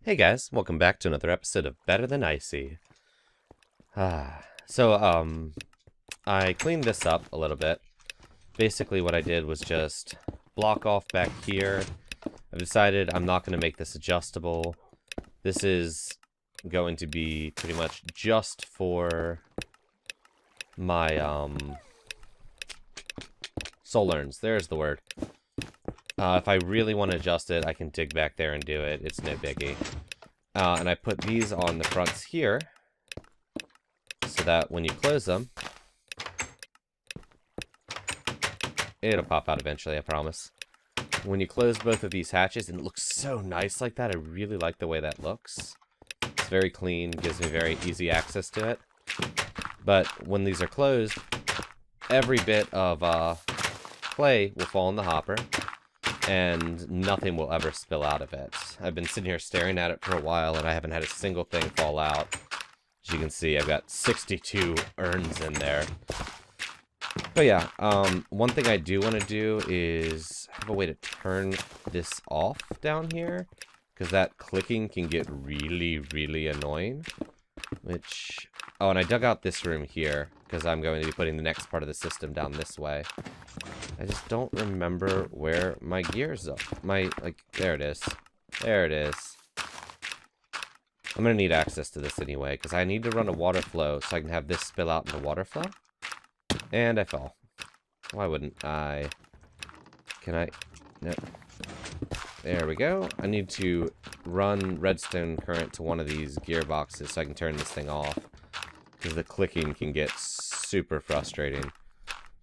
Hey guys, welcome back to another episode of Better Than Icy. So, I cleaned this up a little bit. Basically what I did was just block off back here. I've decided I'm not going to make this adjustable. This is going to be pretty much just for my, soul urns. There's the word. If I really want to adjust it, I can dig back there and do it. It's no biggie. And I put these on the fronts here, so that when you close them, it'll pop out eventually, I promise. When you close both of these hatches, and it looks so nice like that, I really like the way that looks. It's very clean, gives me very easy access to it. But when these are closed, every bit of clay will fall in the hopper, and nothing will ever spill out of it. I've been sitting here staring at it for a while, and I haven't had a single thing fall out. As you can see, I've got 62 urns in there. But yeah, one thing I do want to do is have a way to turn this off down here, because that clicking can get really, really annoying. Which... oh, and I dug out this room here, because I'm going to be putting the next part of the system down this way. I just don't remember where my gears are. There it is. There it is. I'm gonna need access to this anyway, because I need to run a water flow so I can have this spill out into water flow. And I fell. Why wouldn't I? Can I? No. There we go. I need to run redstone current to one of these gearboxes so I can turn this thing off, because the clicking can get super frustrating.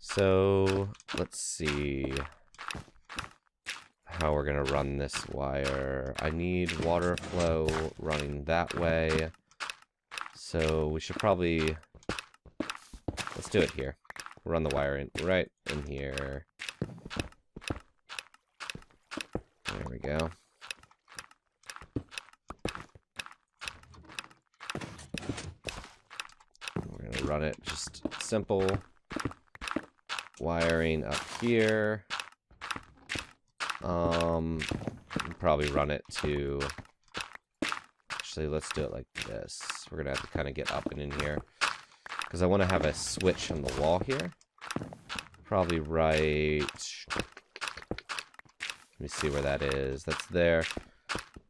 So, let's see how we're going to run this wire. I need water flow running that way. So, we should probably... let's do it here. Run the wire in right in here. There we go. We're going to run it just simple. Wiring up here. Probably run it to... actually, let's do it like this. We're gonna have to kind of get up and in here, because I want to have a switch on the wall here. Probably right... let me see where that is. That's there.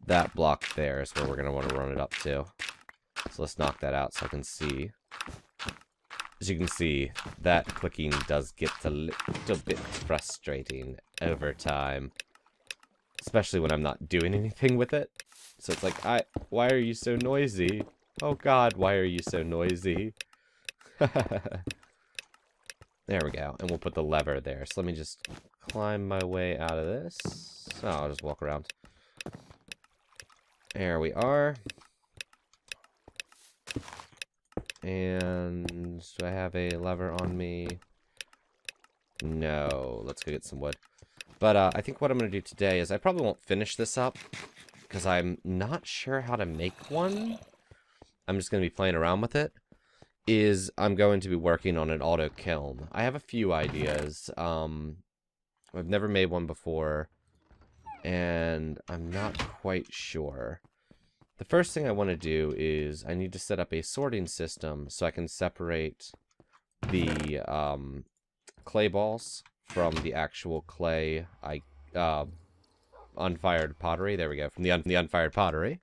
That block there is where we're gonna want to run it up to. So let's knock that out so I can see. As you can see, that clicking does get a little bit frustrating over time. Especially when I'm not doing anything with it. So it's like, why are you so noisy? Oh god, why are you so noisy? There we go. And we'll put the lever there. So let me just climb my way out of this. Oh, I'll just walk around. There we are. And do I have a lever on me? No. Let's go get some wood. But I think what I'm going to do today is I probably won't finish this up, because I'm not sure how to make one. I'm just going to be playing around with it. I'm going to be working on an auto kiln. I have a few ideas. I've never made one before, and I'm not quite sure. The first thing I want to do is I need to set up a sorting system so I can separate the clay balls from the actual clay unfired pottery. There we go, from the unfired pottery.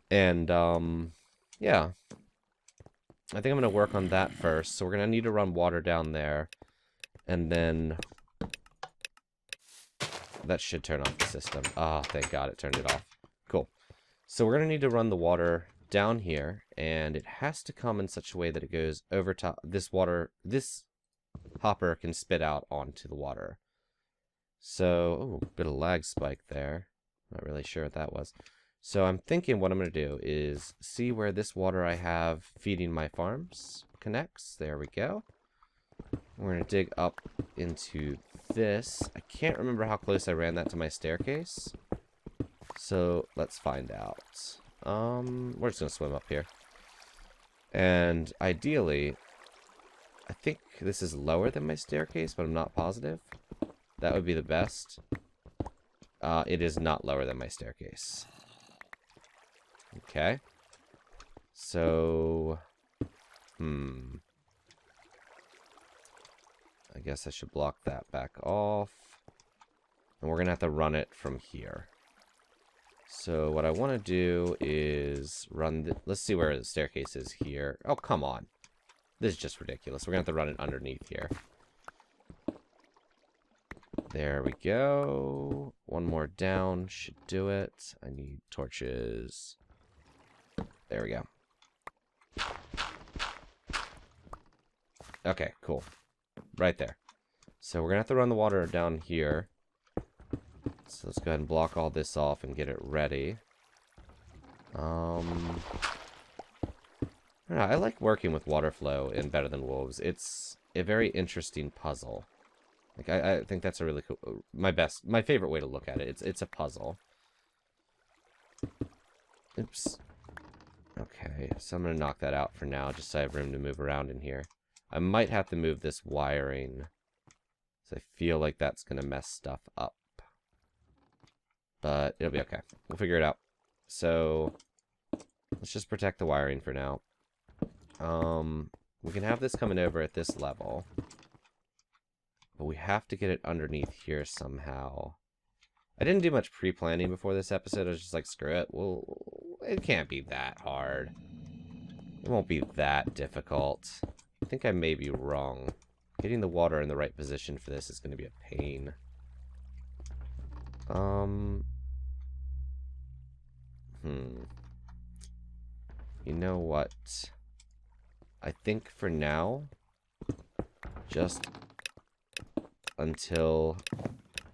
And yeah, I think I'm going to work on that first. So we're going to need to run water down there, and then that should turn off the system. Oh, thank god it turned it off. Cool. So we're going to need to run the water down here, and it has to come in such a way that it goes over top. This hopper can spit out onto the water. So, oh, bit of lag spike there. Not really sure what that was. So I'm thinking what I'm going to do is see where this water I have feeding my farms connects. There we go. We're going to dig up into this. I can't remember how close I ran that to my staircase. So let's find out. We're just going to swim up here. And ideally, I think this is lower than my staircase, but I'm not positive. That would be the best. It is not lower than my staircase. Okay. So... I guess I should block that back off. And we're going to have to run it from here. So what I want to do is run... Let's see where the staircase is here. Oh, come on. This is just ridiculous. We're going to have to run it underneath here. There we go. One more down should do it. I need torches. There we go. Okay, cool. Right there. So we're going to have to run the water down here. So let's go ahead and block all this off and get it ready. I don't know, I like working with water flow in Better Than Wolves. It's a very interesting puzzle. Like I think that's a really cool, my favorite way to look at it. It's a puzzle. Oops. Okay, so I'm gonna knock that out for now, just so I have room to move around in here. I might have to move this wiring, so I feel like that's gonna mess stuff up. But it'll be okay. We'll figure it out. So let's just protect the wiring for now. We can have this coming over at this level. But we have to get it underneath here somehow. I didn't do much pre-planning before this episode. I was just like, screw it. Well, it can't be that hard. It won't be that difficult. I think I may be wrong. Getting the water in the right position for this is going to be a pain. You know what? I think for now, just until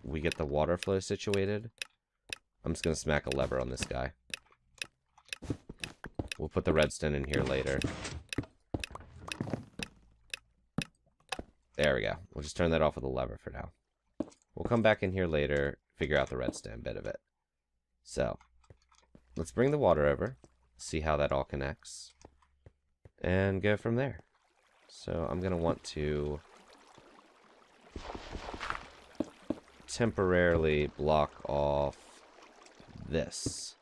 we get the water flow situated, I'm just going to smack a lever on this guy. We'll put the redstone in here later. There we go. We'll just turn that off with a lever for now. We'll come back in here later, figure out the redstone bit of it. So, let's bring the water over, see how that all connects, and go from there. So I'm going to want to temporarily block off this.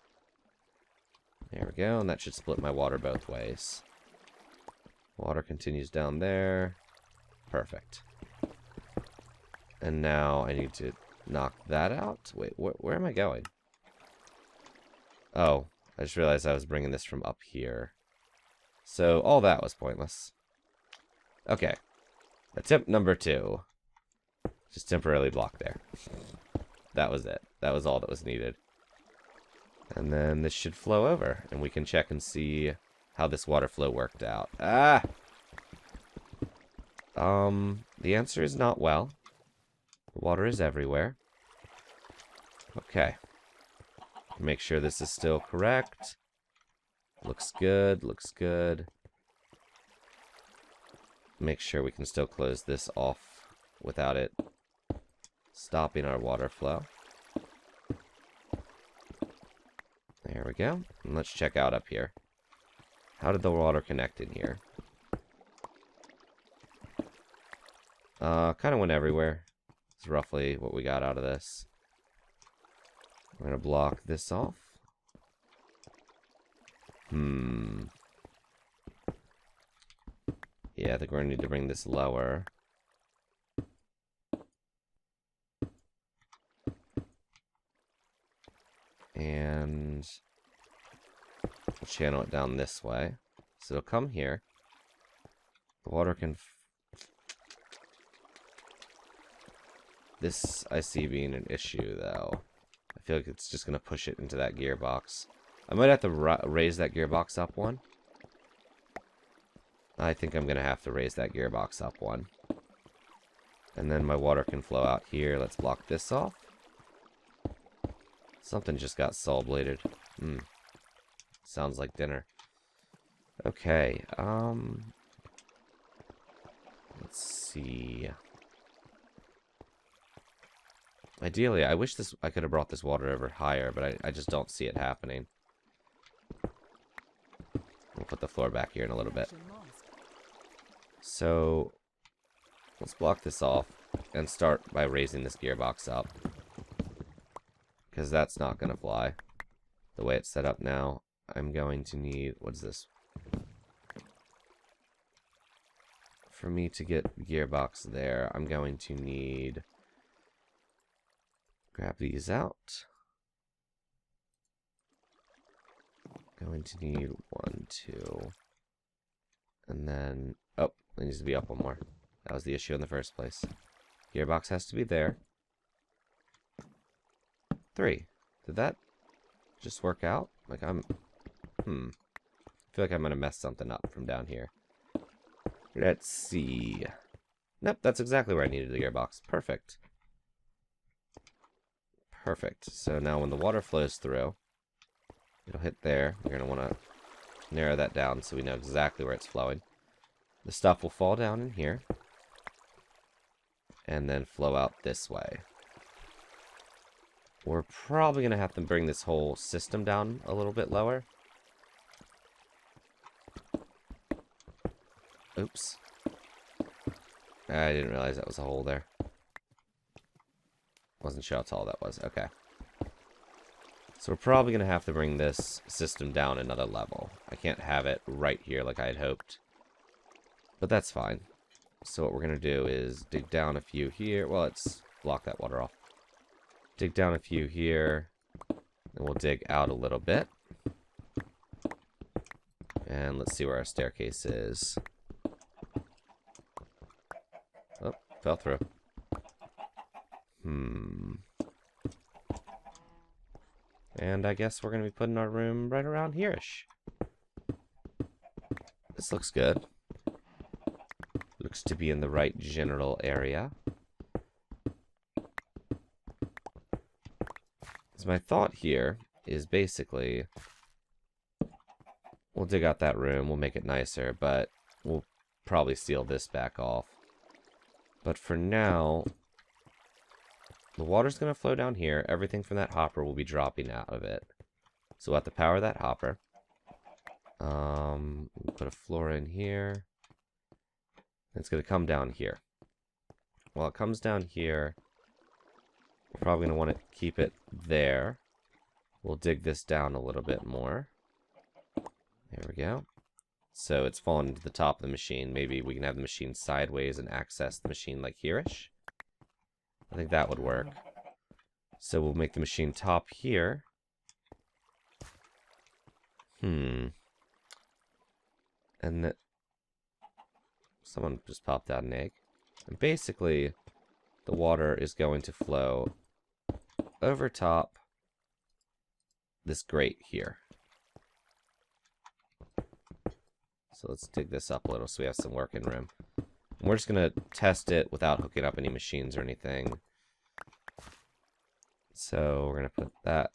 There we go, and that should split my water both ways. Water continues down there. Perfect. And now I need to knock that out. Wait, where am I going? Oh, I just realized I was bringing this from up here. So all that was pointless. Okay. Attempt number 2. Just temporarily block there. That was it. That was all that was needed. And then this should flow over, and we can check and see how this water flow worked out. Ah! The answer is not well. The water is everywhere. Okay. Make sure this is still correct. Looks good, looks good. Make sure we can still close this off without it stopping our water flow. There we go. And let's check out up here. How did the water connect in here? Kind of went everywhere. It's roughly what we got out of this. We're going to block this off. Yeah, I think we're going to need to bring this lower. And we'll channel it down this way. So it'll come here. The water can... This I see being an issue, though. I feel like it's just going to push it into that gearbox. I might have to raise that gearbox up one. I think I'm going to have to raise that gearbox up one. And then my water can flow out here. Let's block this off. Something just got saw-bladed. Sounds like dinner. Okay, let's see. Ideally, I wish I could have brought this water over higher, but I just don't see it happening. We'll put the floor back here in a little bit. So, let's block this off and start by raising this gearbox up. because that's not going to fly. The way it's set up now, I'm going to need... What's this? For me to get the gearbox there, I'm going to need... Grab these out. Going to need 1, 2... And then... Oh, it needs to be up one more. That was the issue in the first place. Gearbox has to be there. 3. Did that just work out? Like, I feel like I'm gonna mess something up from down here. Let's see. Nope, that's exactly where I needed the gearbox. Perfect. Perfect. So now when the water flows through, it'll hit there. We're gonna want to narrow that down so we know exactly where it's flowing. The stuff will fall down in here and then flow out this way. We're probably going to have to bring this whole system down a little bit lower. Oops. I didn't realize that was a hole there. Wasn't sure how tall that was. Okay. So we're probably going to have to bring this system down another level. I can't have it right here like I had hoped. But that's fine. So what we're going to do is dig down a few here. Well, let's block that water off. Dig down a few here. And we'll dig out a little bit. And let's see where our staircase is. Oh, fell through. And I guess we're going to be putting our room right around here-ish. This looks good. Looks to be in the right general area. So my thought here is basically, we'll dig out that room, we'll make it nicer, but we'll probably seal this back off. But for now, the water's going to flow down here. Everything from that hopper will be dropping out of it. So we'll have to power that hopper. Put a floor in here. It's going to come down here. While it comes down here, we're probably going to want to keep it there. We'll dig this down a little bit more. There we go. So it's fallen to the top of the machine. Maybe we can have the machine sideways and access the machine like here-ish. I think that would work. So we'll make the machine top here. And that... Someone just popped out an egg. And basically, the water is going to flow over top this grate here. So let's dig this up a little so we have some working room. And we're just going to test it without hooking up any machines or anything. So we're going to put that.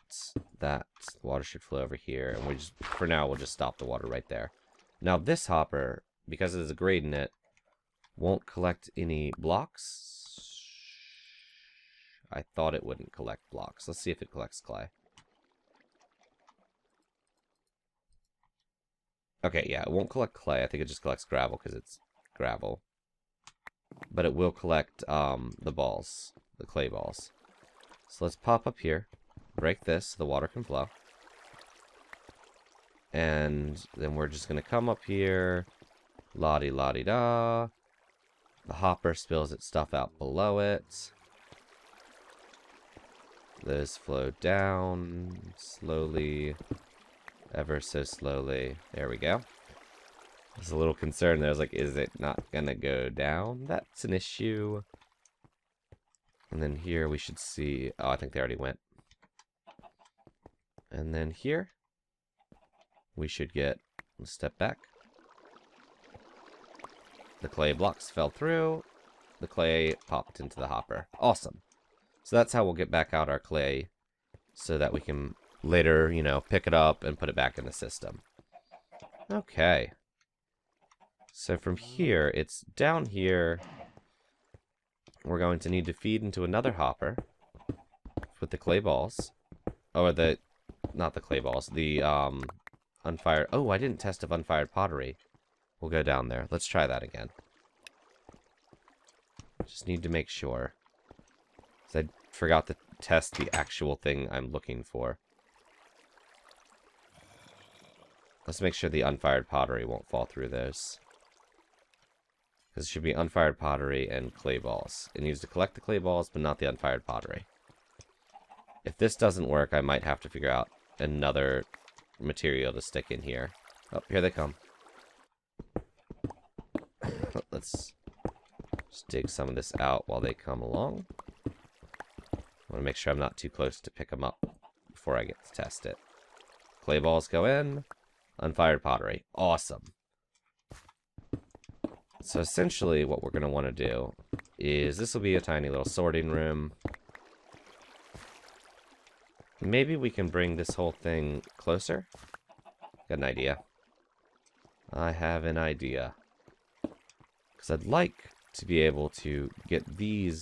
The water should flow over here. And we just, for now, we'll just stop the water right there. Now this hopper, because there's a grate in it, won't collect any blocks. I thought it wouldn't collect blocks. Let's see if it collects clay. Okay, yeah, it won't collect clay. I think it just collects gravel because it's gravel. But it will collect the balls, the clay balls. So let's pop up here, break this so the water can flow. And then we're just going to come up here, la-di-la-di-da. The hopper spills its stuff out below it. Those flow down slowly, ever so slowly. There we go. I was a little concerned there. I was like, is it not gonna go down? That's an issue. And then here we should see... Oh, I think they already went. And then here, we should get... Let's step back. The clay blocks fell through. The clay popped into the hopper. Awesome. So that's how we'll get back out our clay so that we can later, you know, pick it up and put it back in the system. Okay. So from here, it's down here. We're going to need to feed into another hopper with the clay balls. Or the... Not the clay balls. The, unfired... Oh, I didn't test if unfired pottery. We'll go down there. Let's try that again. Just need to make sure. I forgot to test the actual thing I'm looking for. Let's make sure the unfired pottery won't fall through those. Because it should be unfired pottery and clay balls. It needs to collect the clay balls, but not the unfired pottery. If this doesn't work, I might have to figure out another material to stick in here. Oh, here they come. Let's just dig some of this out while they come along. I want to make sure I'm not too close to pick them up before I get to test it. Clay balls go in. Unfired pottery. Awesome. So essentially what we're going to want to do is, this will be a tiny little sorting room. Maybe we can bring this whole thing closer. Got an idea. I have an idea. Because I'd like to be able to get the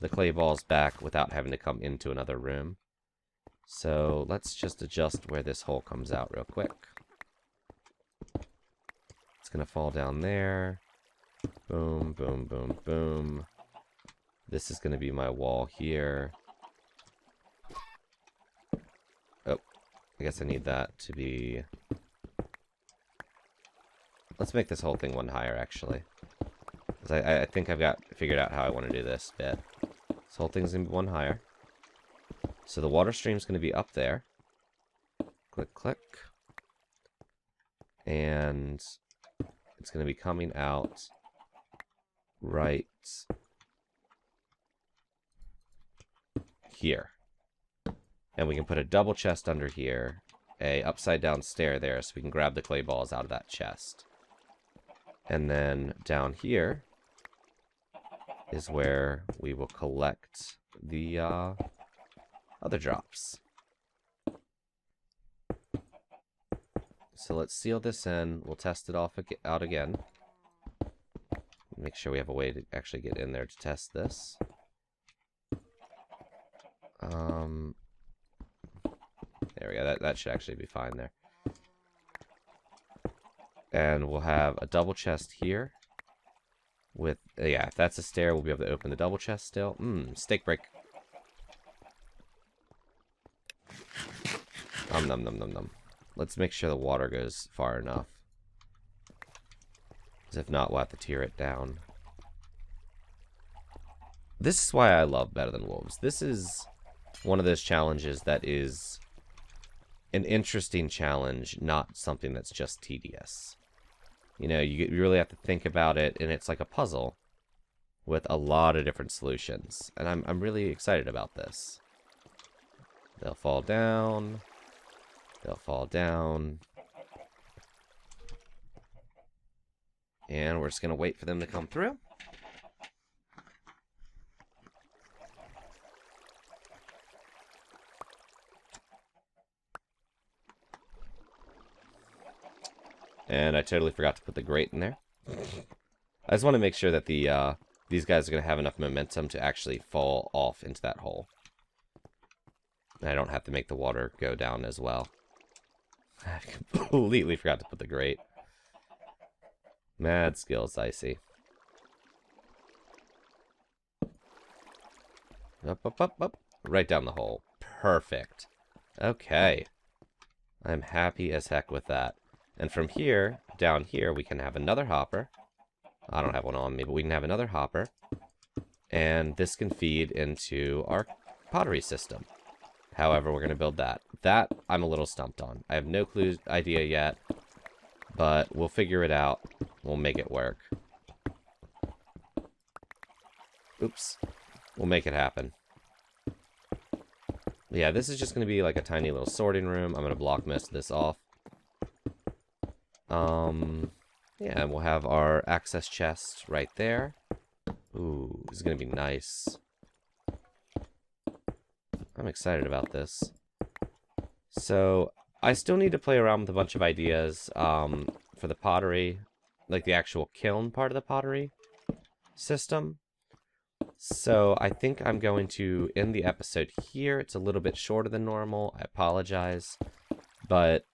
clay balls back without having to come into another room. So let's just adjust where this hole comes out real quick. It's going to fall down there. Boom, boom, boom, boom. This is going to be my wall here. Oh, I guess I need that to be... Let's make this whole thing one higher, actually. Because I think I've got figured out how I want to do this bit. This whole thing's going to be one higher. So the water stream's going to be up there. Click, click. And it's going to be coming out right here. And we can put a double chest under here, a upside down stair there, so we can grab the clay balls out of that chest. And then down here is where we will collect the other drops. So let's seal this in. We'll test it out again. Make sure we have a way to actually get in there to test this. There we go. That should actually be fine there. And we'll have a double chest here. With, yeah, if that's a stair, we'll be able to open the double chest still. Steak break. Nom nom nom nom nom. Let's make sure the water goes far enough. Because if not, we'll have to tear it down. This is why I love Better Than Wolves. This is one of those challenges that is an interesting challenge, not something that's just tedious. You know, you really have to think about it, and it's like a puzzle with a lot of different solutions. And I'm really excited about this. They'll fall down. They'll fall down. And we're just going to wait for them to come through. And I totally forgot to put the grate in there. I just want to make sure that these guys are going to have enough momentum to actually fall off into that hole. And I don't have to make the water go down as well. I completely forgot to put the grate. Mad skills, Icy. Up, up, up, up. Right down the hole. Perfect. Okay. I'm happy as heck with that. And from here, down here, we can have another hopper. I don't have one on me, but we can have another hopper. And this can feed into our pottery system. However, we're going to build that. That, I'm a little stumped on. I have no idea yet. But we'll figure it out. We'll make it work. Oops. We'll make it happen. Yeah, this is just going to be like a tiny little sorting room. I'm going to block most of this off. Yeah, and we'll have our access chest right there. Ooh, this is going to be nice. I'm excited about this. So, I still need to play around with a bunch of ideas for the pottery, like the actual kiln part of the pottery system. So, I think I'm going to end the episode here. It's a little bit shorter than normal. I apologize. But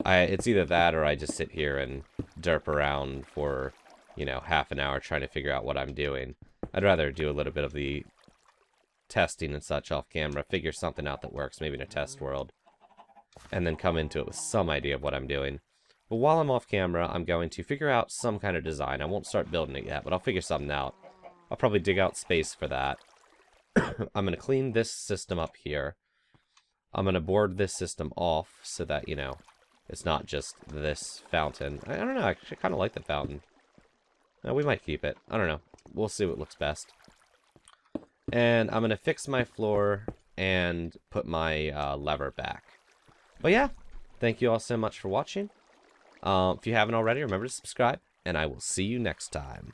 it's either that or I just sit here and derp around for, you know, half an hour trying to figure out what I'm doing. I'd rather do a little bit of the testing and such off camera, figure something out that works, maybe in a test world, and then come into it with some idea of what I'm doing. But while I'm off camera, I'm going to figure out some kind of design. I won't start building it yet, but I'll figure something out. I'll probably dig out space for that. I'm going to clean this system up here. I'm going to board this system off so that, you know, it's not just this fountain. I don't know, I actually kind of like the fountain. No, we might keep it. I don't know. We'll see what looks best. And I'm going to fix my floor and put my lever back. But yeah, thank you all so much for watching. If you haven't already, remember to subscribe, and I will see you next time.